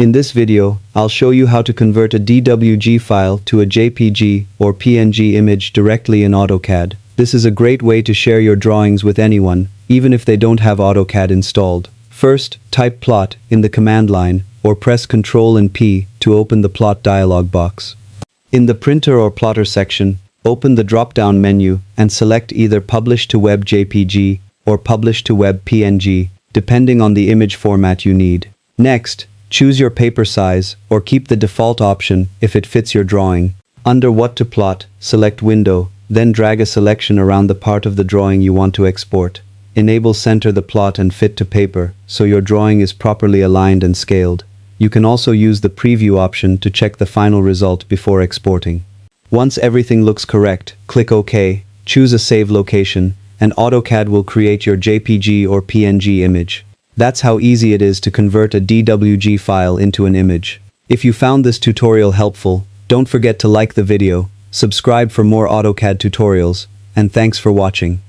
In this video, I'll show you how to convert a DWG file to a JPG or PNG image directly in AutoCAD. This is a great way to share your drawings with anyone, even if they don't have AutoCAD installed. First, type plot in the command line, or press Ctrl and P to open the plot dialog box. In the printer or plotter section, open the drop-down menu and select either Publish to Web JPG or Publish to Web PNG, depending on the image format you need. Next, choose your paper size or keep the default option if it fits your drawing. Under What to Plot, select Window, then drag a selection around the part of the drawing you want to export. Enable Center the Plot and Fit to Paper so your drawing is properly aligned and scaled. You can also use the Preview option to check the final result before exporting. Once everything looks correct, click OK, choose a save location, and AutoCAD will create your JPG or PNG image. That's how easy it is to convert a DWG file into an image. If you found this tutorial helpful, don't forget to like the video, subscribe for more AutoCAD tutorials, and thanks for watching.